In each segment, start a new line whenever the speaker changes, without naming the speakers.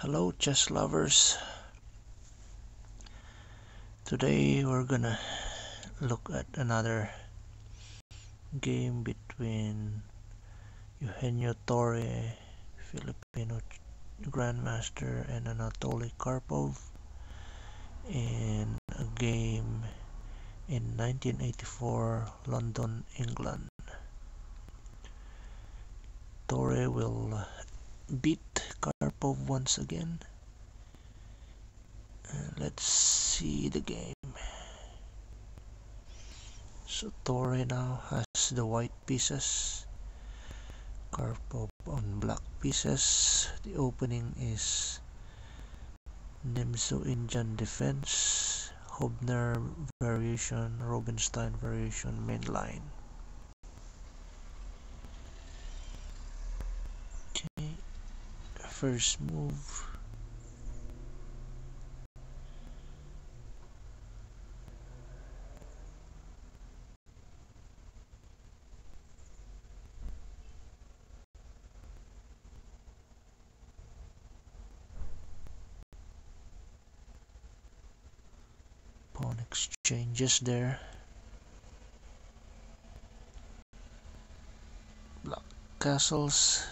Hello chess lovers. Today we're gonna look at another game between Eugenio Torre, Filipino Grandmaster, and Anatoly Karpov in a game in 1984 London, England. Torre will beat Karpov once again. Let's see the game. So Torre now has the white pieces, Karpov on black pieces. The opening is Nemzo-Indian defense, Hobner variation, Rubinstein variation, main line. Okay, first move. Pawn exchanges there. Black castles.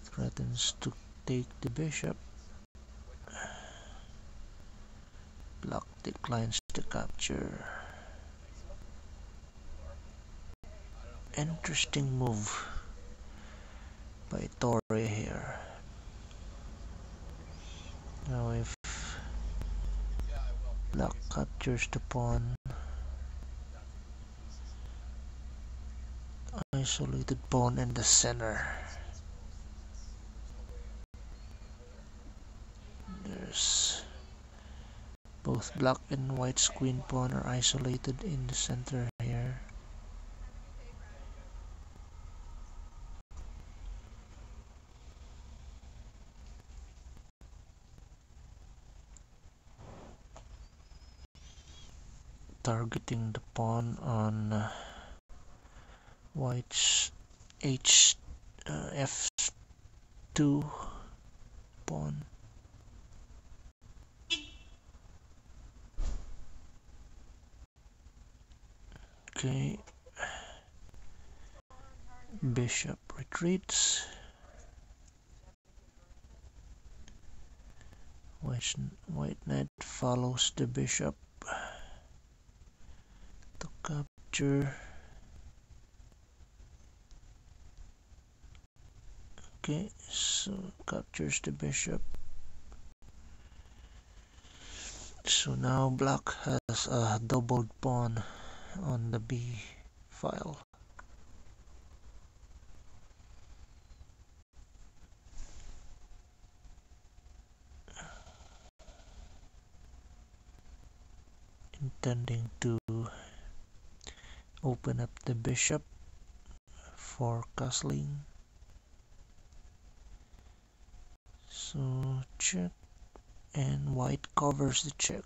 Threatens to take the bishop. Black declines to capture. Interesting move by Torre here. Now if black captures the pawn, isolated pawn in the center. There's both black and white's queen pawn are isolated in the center here. Targeting the pawn on white's f2 pawn. Okay, bishop retreats. White knight follows the bishop to capture. Okay, so captures the bishop. So now black has a doubled pawn on the B file. Intending to open up the bishop for castling. So check, and white covers the check.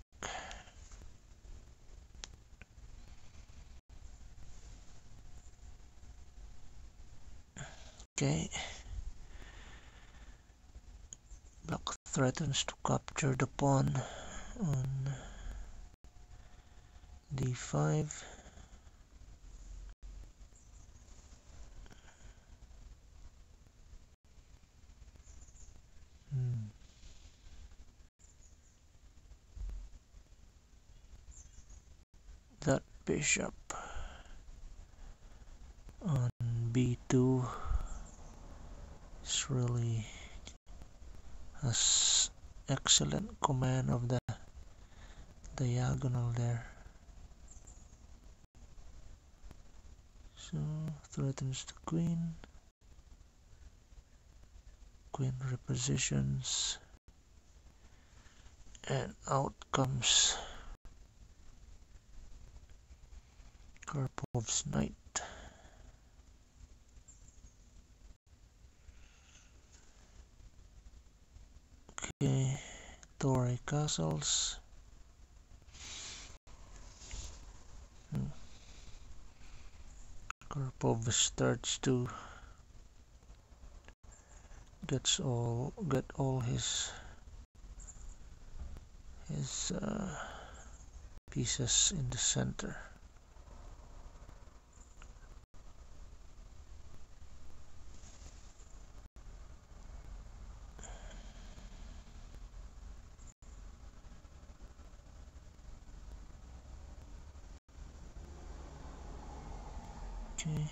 Okay, black threatens to capture the pawn on d5. That bishop on b2 is really has excellent command of the diagonal there. So threatens the queen. Queen repositions, and out comes Karpov's knight. Okay, Torre castles. Karpov starts to get all his pieces in the center. Okay.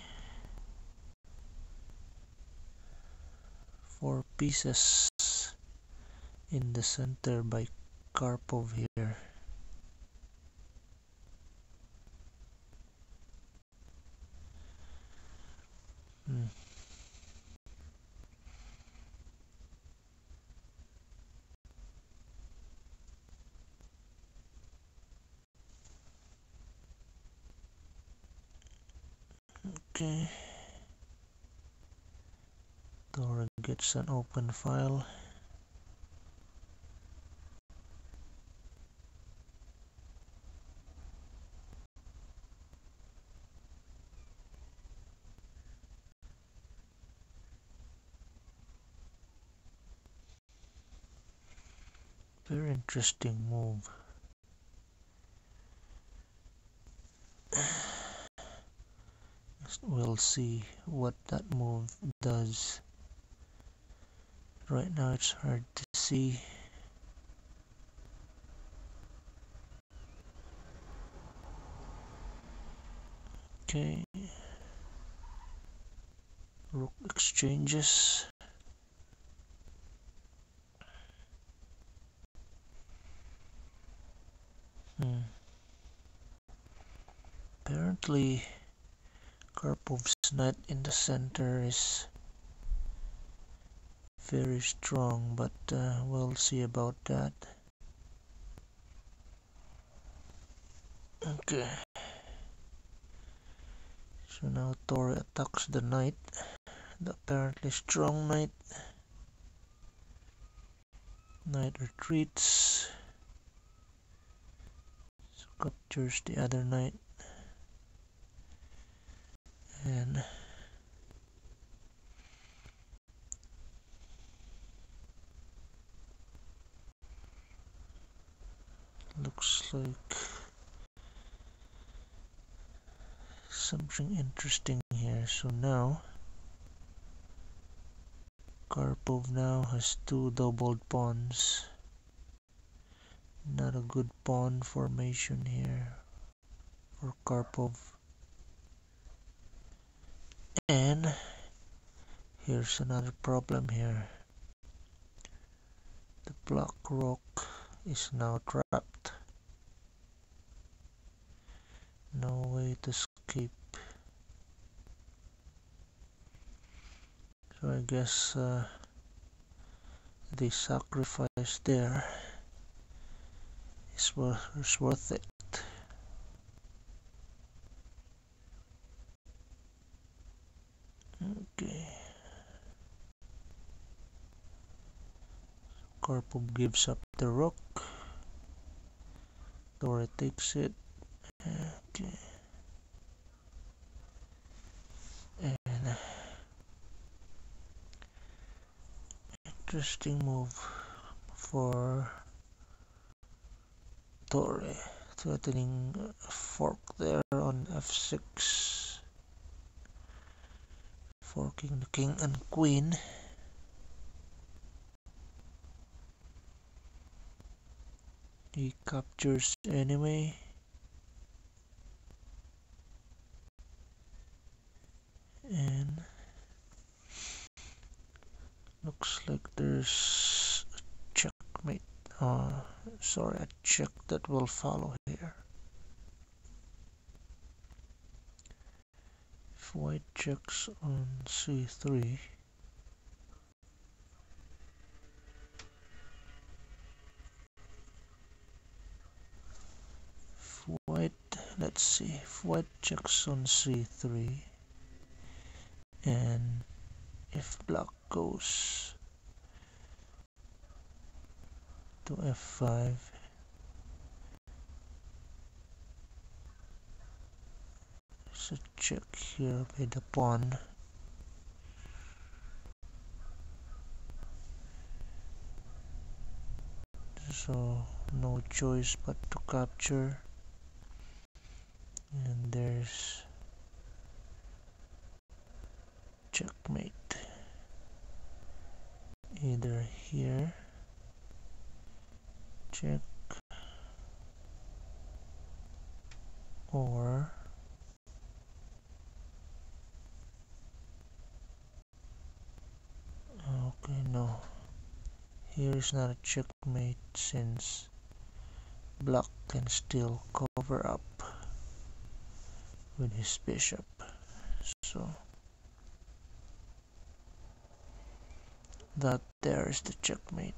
4 pieces in the center by Karpov here. Okay. Torre gets an open file. Very interesting move. We'll see what that move does. Right now it's hard to see. Okay. Rook exchanges. Apparently Karpov's knight in the center is very strong, but we'll see about that. Okay. So now Torre attacks the knight, the apparently strong knight. Knight retreats. So captures the other knight. And looks like something interesting here. So now Karpov now has 2 doubled pawns. Not a good pawn formation here for Karpov. And here's another problem here. The black rook is now trapped. No way to escape. So I guess the sacrifice there is worth it. Okay. Karpov gives up the rook. Torre takes it. Okay. And interesting move for Torre, threatening a fork there on f6, forking the king and queen. He captures anyway. And looks like there's a checkmate. Sorry, a check that will follow here. If white checks on c3, let's see, if white checks on c3, and if black goes to f5, So check here by the pawn. So no choice but to capture, and there's checkmate. Either here, check, or okay, no, here is not a checkmate since black can still cover up with his bishop. So that there is the checkmate.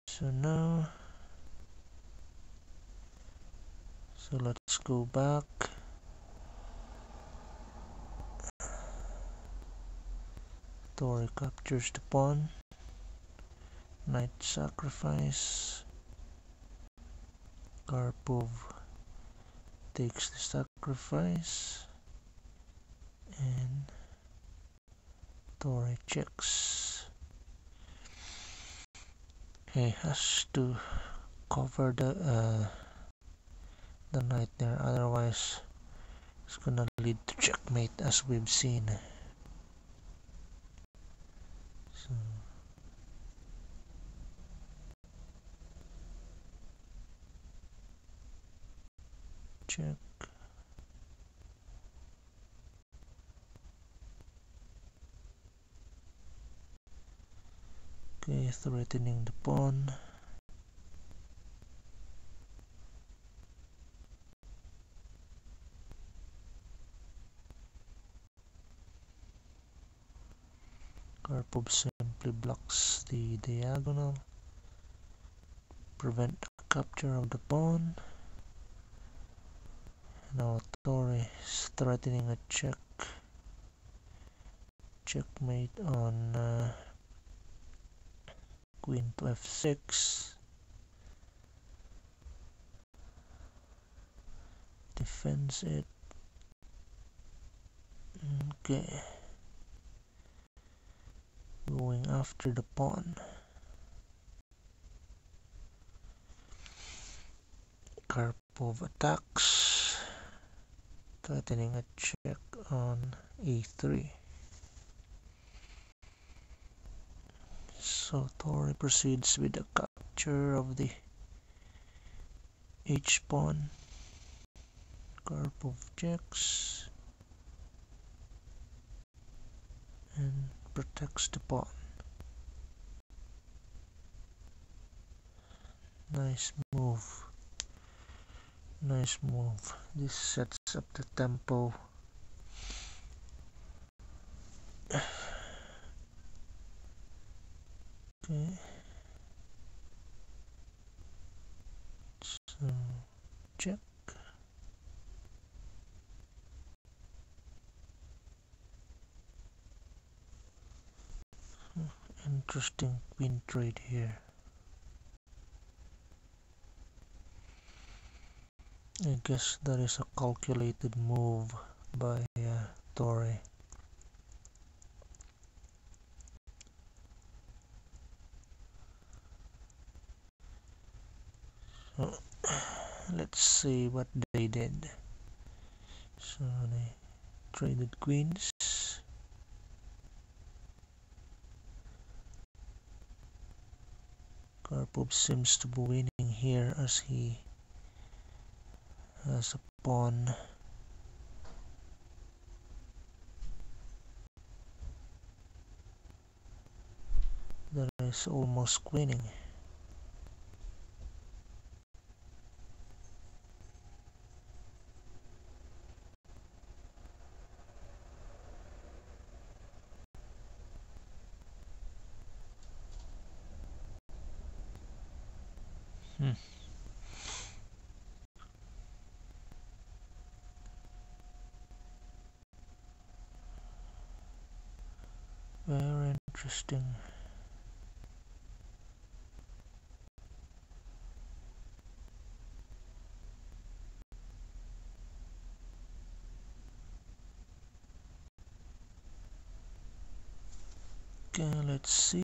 So now, so let's go back. Torre captures the pawn. Knight sacrifice. Karpov takes the sacrifice, and Torre checks. He has to cover the knight there, otherwise it's gonna lead to checkmate, as we've seen. So check. Okay, threatening the pawn. Karpov simply blocks the diagonal, prevent the capture of the pawn. Now Torre is threatening a checkmate on queen to f6. Defends it. Okay. Going after the pawn. Karpov attacks, threatening a check on a3. So Torre proceeds with the capture of the h-pawn. Karpov checks and protects the pawn. Nice move. Nice move. This sets up the tempo. Okay. So check. Interesting queen trade here. I guess that is a calculated move by Torre. So let's see what they did. So they traded queens. Karpov seems to be winning here as he has a pawn. That is almost winning. Very interesting. Okay, let's see.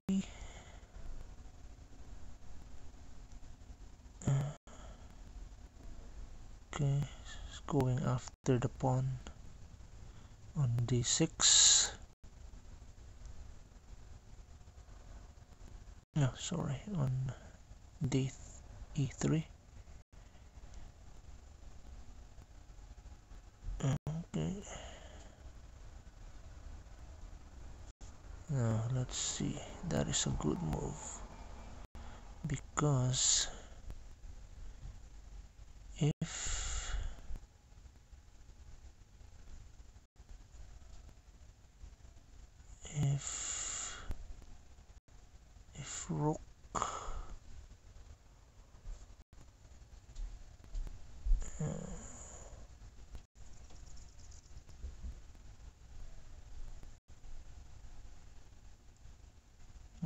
Okay, it's going after the pawn on d6. No, sorry, on e3. Okay. Now let's see. That is a good move because if Rook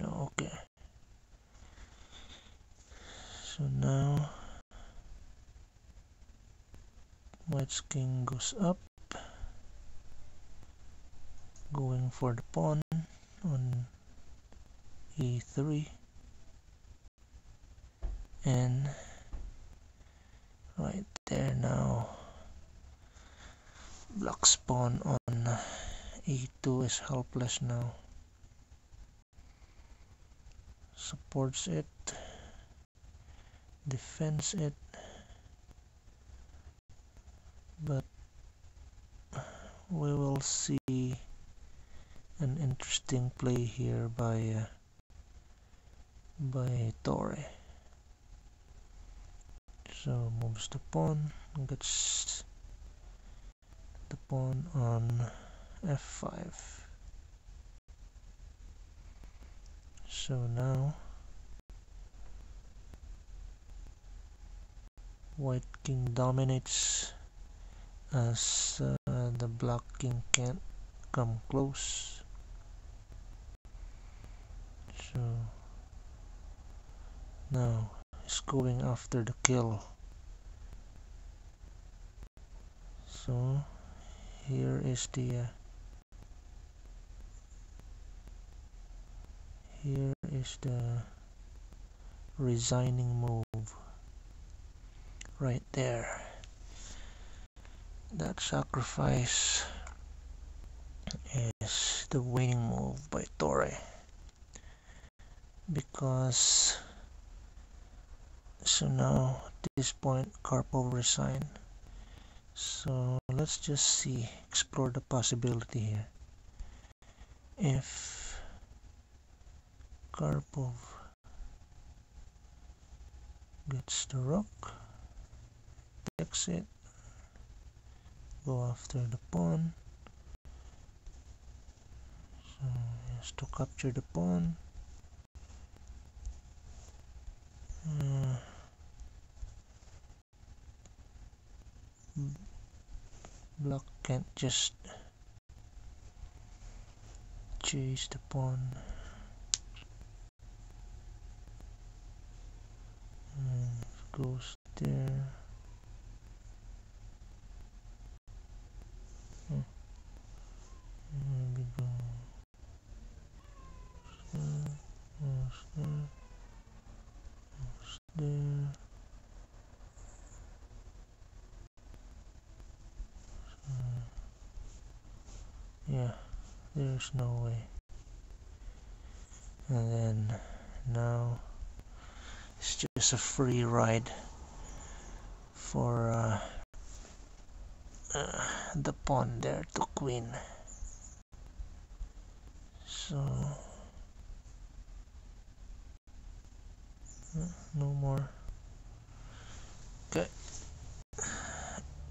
okay, so now White's king goes up, going for the pawn on e3, and right there now Black's pawn on e2 is helpless now. Supports it, defends it, but we will see an interesting play here by Torre. So moves the pawn, gets the pawn on f5. So now White king dominates as the Black king can't come close. So now he's going after the kill. So here is the resigning move right there. That sacrifice is the winning move by Torre, because so now at this point Karpov resigned. So let's just see, explore the possibility here. If Karpov gets the rook, takes it, go after the pawn, so he has to capture the pawn. Black can't just chase the pawn. Goes there. Maybe go there. Yeah, there's no way. And then now it's just a free ride for the pawn there to queen. So no more. Okay,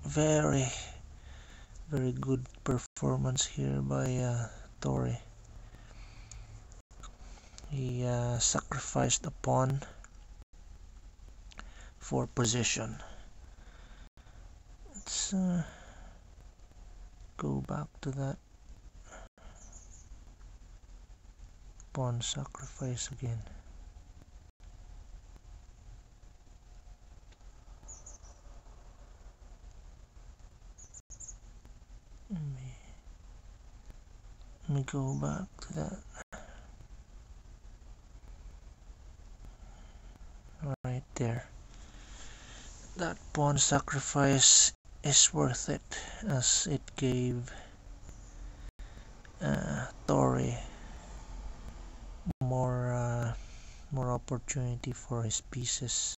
very good performance here by Torre. He sacrificed a pawn for position. Let's go back to that pawn sacrifice again. Let me go back to that. right there. That pawn sacrifice is worth it, as it gave Torre more opportunity for his pieces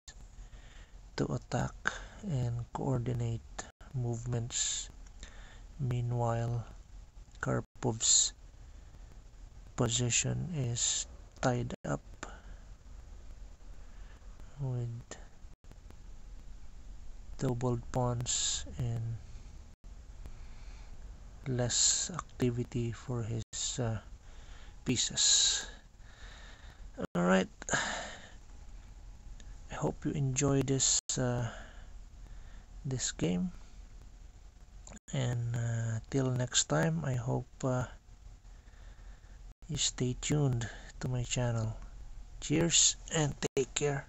to attack and coordinate movements. Meanwhile, Karpov's position is tied up with doubled pawns and less activity for his pieces. Alright, I hope you enjoy this game, and till next time, I hope you stay tuned to my channel. Cheers and take care.